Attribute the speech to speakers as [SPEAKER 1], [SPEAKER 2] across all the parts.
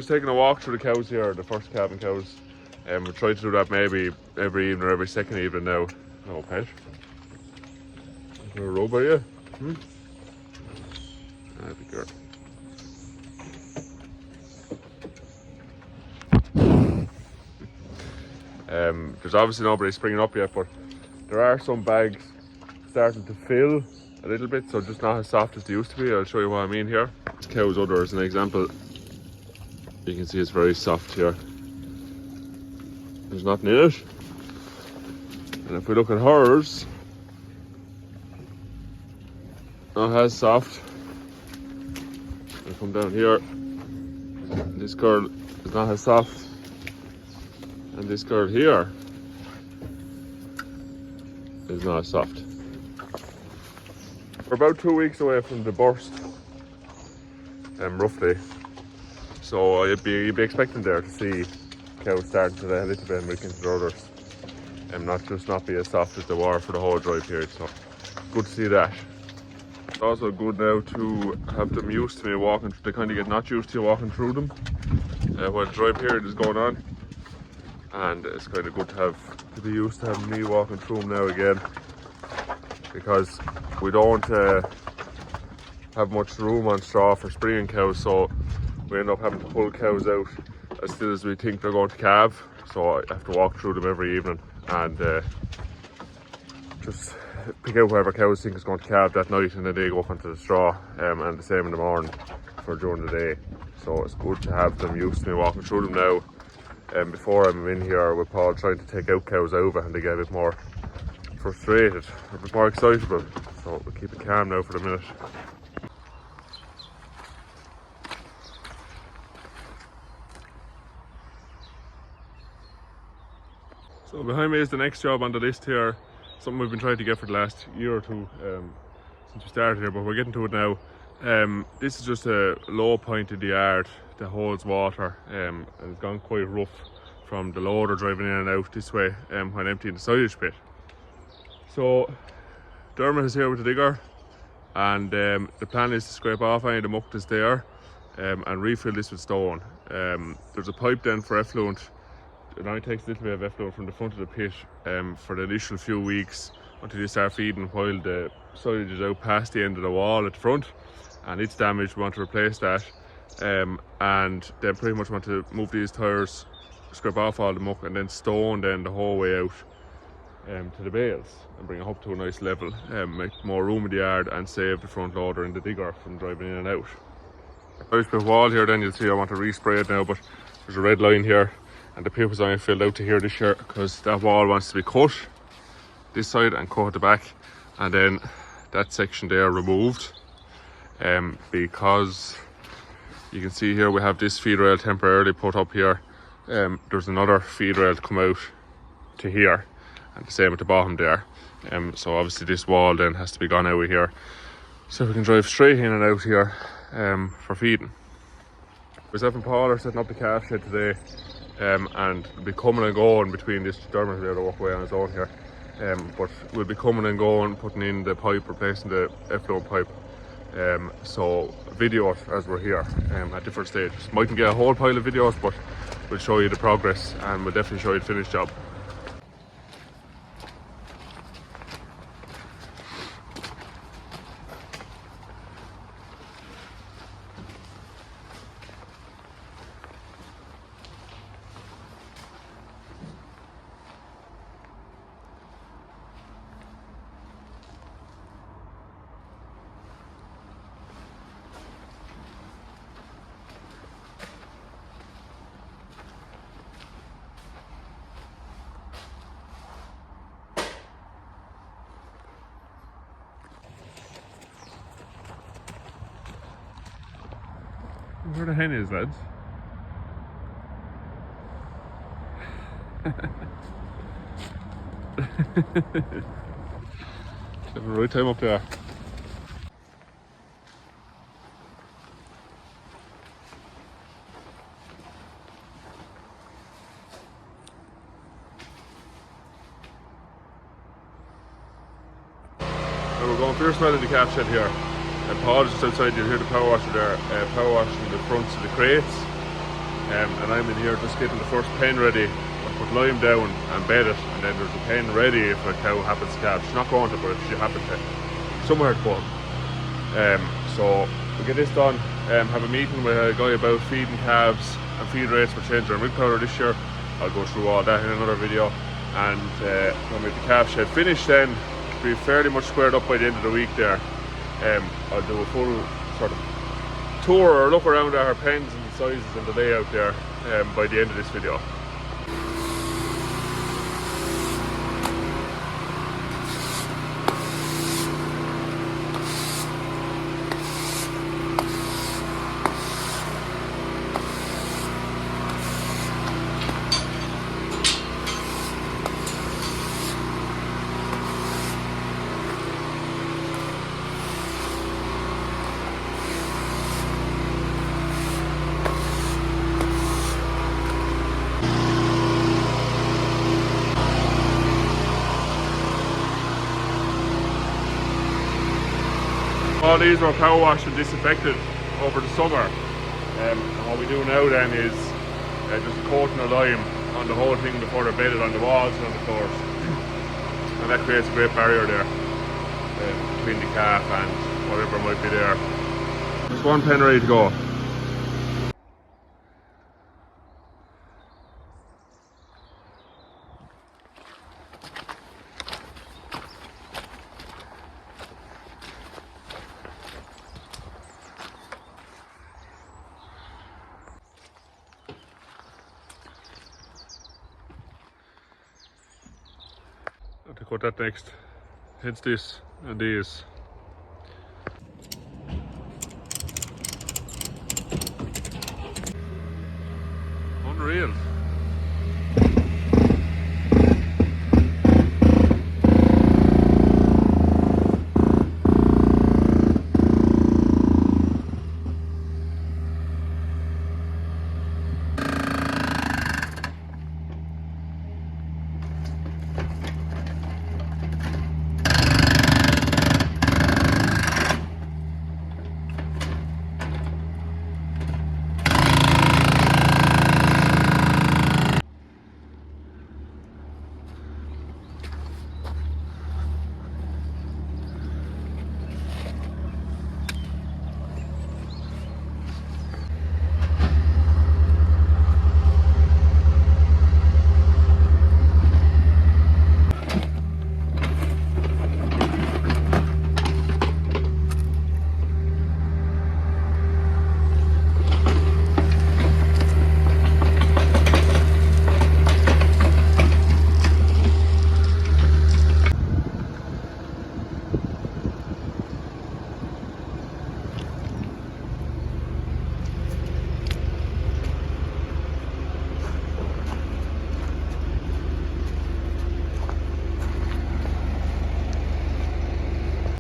[SPEAKER 1] just taking a walk through the cows here, the first calving cows. We'll try to do that maybe every evening or every second evening now. No, pet. Is there a row by you? That'd be good. There's obviously nobody springing up yet, but there are some bags starting to fill a little bit, so just not as soft as they used to be. I'll show you what I mean here. This cow's udder as an example. You can see it's very soft here. There's nothing in it. And if we look at hers, not as soft. I'll come down here. This girl is not as soft. And this girl here is not as soft. We're about 2 weeks away from the burst, roughly. So you'd be expecting there to see cows starting to lay a little bit milk into their udders, and not be as soft as they were for the whole dry period. So good to see that. It's also good now to have them used to me walking. They kind of get not used to you walking through them while the dry period is going on, and it's kind of good to be used to having me walking through them now again, because we don't have much room on straw for springing cows, so we end up having to pull cows out as soon as we think they're going to calve. So I have to walk through them every evening and just pick out whoever cows think is going to calve that night, and then they go up onto the straw, and the same in the morning for during the day. So it's good to have them used to me walking through them now. Before I'm in here with Paul trying to take out cows over, and they get a bit more frustrated, a bit more excitable. So we'll keep it calm now for the minute. So behind me is the next job on the list here, something we've been trying to get for the last year or two since we started here, but we're getting to it now. This is just a low point in the yard that holds water, and it's gone quite rough from the loader driving in and out this way when emptying the silage pit. So Dermot is here with the digger, and the plan is to scrape off any of the muck that's there and refill this with stone. There's a pipe then for effluent. It only takes a little bit of effluent from the front of the pit for the initial few weeks until you start feeding, while the silage is out past the end of the wall at the front and it's damaged. We want to replace that, and then pretty much want to move these tyres, scrape off all the muck, and then stone then the whole way out to the bales and bring it up to a nice level, make more room in the yard and save the front loader and the digger from driving in and out. Nice bit of wall here, then you'll see I want to respray it now, but there's a red line here and the pit was only filled out to here this year because that wall wants to be cut this side and cut at the back, and then that section there removed, because you can see here we have this feed rail temporarily put up here. There's another feed rail to come out to here, and the same at the bottom there. So obviously this wall then has to be gone out of here, so we can drive straight in and out here for feeding. Myself and Paul are setting up the calf shed today, and we'll be coming and going between this. Dermot will be able to walk away on his own here, but we'll be coming and going, putting in the pipe, replacing the effluent pipe. So videos as we're here at different stages. Mightn't get a whole pile of videos, but we'll show you the progress and we'll definitely show you the finished job. Where the hen is, lads? Have a right time up there. Now we're going fierce well in the calf shed here. Paul is just outside. You'll hear the power washer there, power washing the fronts of the crates. and I'm in here just getting the first pen ready. I put lime down and bed it, and then there's a pen ready if a cow happens to calve. She's not going to, but if she happens to, somewhere to go. So we get this done, have a meeting with a guy about feeding calves and feed rates for changing our milk powder this year. I'll go through all that in another video. And when we have the calf shed finished, then it'll be fairly much squared up by the end of the week there. I'll do a full sort of tour or look around at our pens and the sizes and the layout there by the end of this video. All these were power washed and disinfected over the summer, and what we do now then is just a coating of lime on the whole thing before they're bedded on the walls and on the floors, and that creates a great barrier there between the calf and whatever might be there. There's one pen ready to go. To cut that next, hence this and these. Unreal.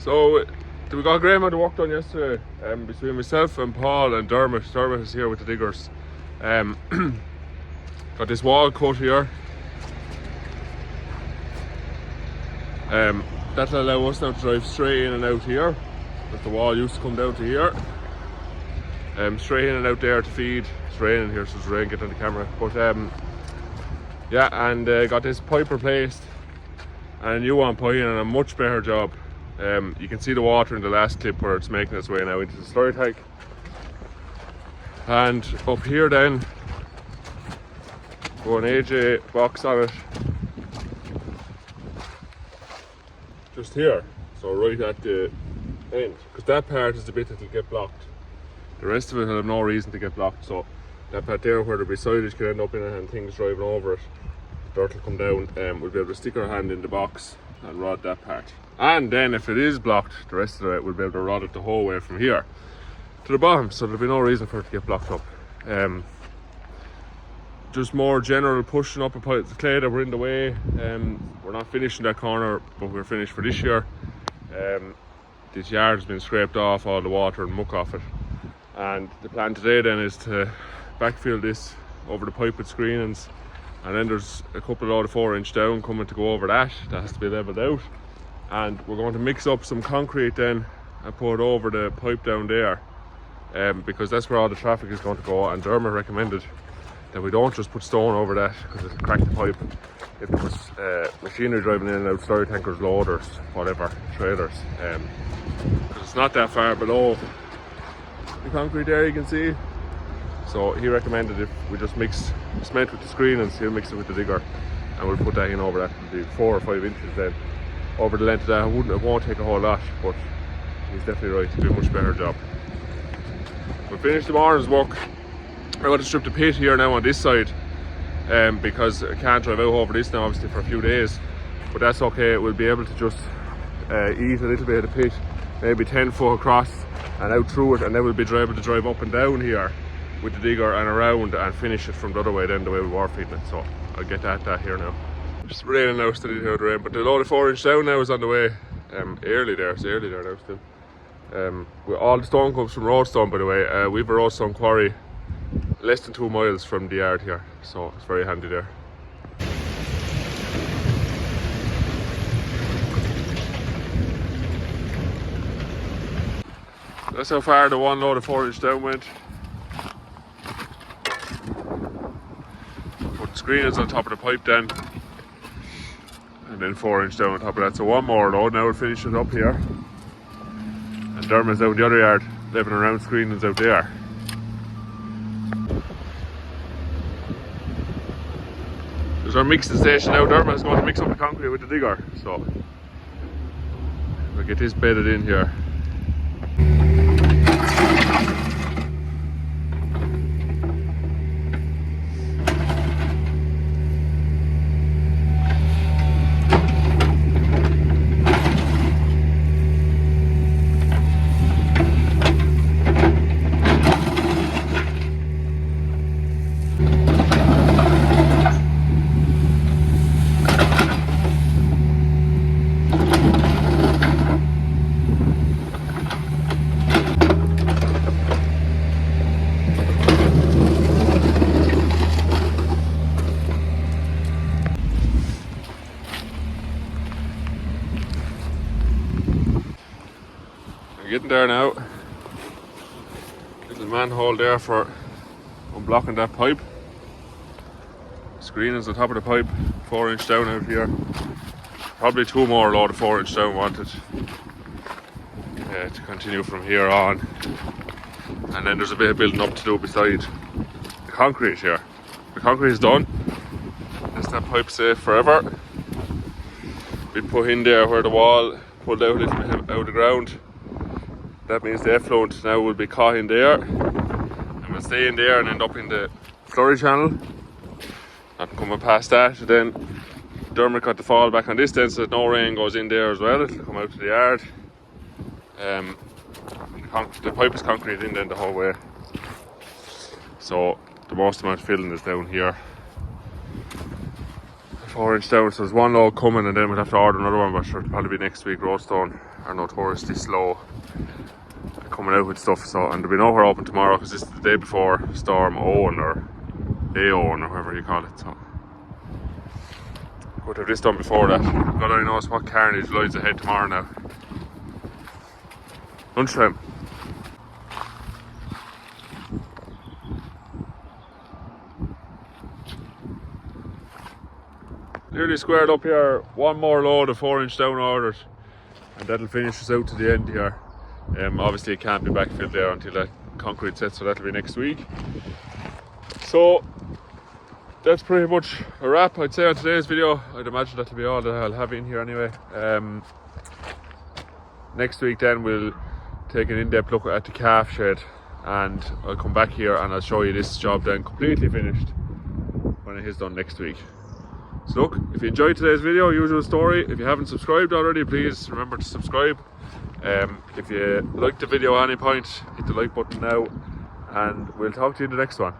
[SPEAKER 1] So we got a great amount of work done yesterday between myself and Paul and Dermot. Dermot is here with the diggers. Got this wall cut here. That'll allow us now to drive straight in and out here. But the wall used to come down to here. Straight in and out there to feed. It's raining here, so it's rain getting on the camera. But yeah, and got this pipe replaced and a new one put in, and a much better job. You can see the water in the last clip where it's making its way now into the slurry tank. And up here then, go an AJ box on it. Just here, so right at the end. Because that part is the bit that will get blocked. The rest of it will have no reason to get blocked, so that part there where the silage can end up in it and things driving over it, the dirt will come down, we'll be able to stick our hand in the box and rod that part. And then if it is blocked, the rest of it we'll be able to rod it the whole way from here to the bottom, so there'll be no reason for it to get blocked up. Just more general pushing up a pile of clay that we're in the way. We're not finishing that corner, but we're finished for this year. This yard has been scraped off, all the water and muck off it, and the plan today then is to backfill this over the pipe with screenings, and then there's a couple of load of 4-inch down coming to go over that has to be levelled out, and we're going to mix up some concrete then and put it over the pipe down there, because that's where all the traffic is going to go. And Dermot recommended that we don't just put stone over that because it'll crack the pipe. If there was machinery driving in and out, slurry tankers, loaders, whatever, trailers, because it's not that far below the concrete there, you can see. So he recommended if we just mix cement with the screen and he'll mix it with the digger, and we'll put that in over that. It'll be 4 or 5 inches then over the length of that. It won't take a whole lot, but he's definitely right, to do a much better job. We'll finish the morning's work. I'm going to strip the pit here now on this side, because I can't drive out over this now obviously for a few days, but that's okay. We'll be able to just eat a little bit of the pit, maybe 10 foot across and out through it, and then we'll be able to drive up and down here with the digger and around and finish it from the other way then, the way we were feeding it. So I'll get that here now. Just raining now, steady here the rain, but the load of 4-inch down now is on the way. Early there, it's early there now still. All the stone comes from Roadstone, by the way. We've a Roadstone quarry less than 2 miles from the yard here, so it's very handy there. That's how far the one load of 4-inch down went. Put the screeners on top of the pipe then, and then 4-inch down on top of that. So one more load, now we'll finish it up here. And Dermot's out in the other yard, living around screenings out there. There's our mixing station now. Dermot's going to mix up the concrete with the digger, so we'll get this bedded in here. Getting there now. Little manhole there for unblocking that pipe. Screen is on top of the pipe, 4-inch down out here. Probably 2 more load of 4-inch down wanted to continue from here on. And then there's a bit of building up to do beside the concrete here. The concrete is done. Is that pipe safe forever? Been put in there where the wall pulled out a little bit out of the ground. That means the effluent now will be caught in there and will stay in there and end up in the slurry channel. Not coming past that. Then Dermot got the fall back on this then so that no rain goes in there as well. It'll come out to the yard. The pipe is concrete in then the whole way. So the most amount of filling is down here. 4-inch down, so there's one load coming and then we'll have to order another one, but sure, it'll probably be next week. Roadstone are notoriously slow coming out with stuff, so, and there'll be nowhere open tomorrow because this is the day before Storm Owen or Aowen or whatever you call it. So good to have this done before that. God only knows what carnage lies ahead tomorrow now. Lunchtime. Nearly squared up here. One more load of 4-inch down ordered, and that'll finish us out to the end here. Obviously it can't be backfilled there until that concrete sets, so that'll be next week. So that's pretty much a wrap, I'd say, on today's video. I'd imagine that'll be all that I'll have in here anyway. Next week then we'll take an in-depth look at the calf shed, and I'll come back here and I'll show you this job then completely finished when it is done next week. So look, if you enjoyed today's video, usual story, if you haven't subscribed already, please remember to subscribe. If you liked the video at any point, hit the like button now, and we'll talk to you in the next one.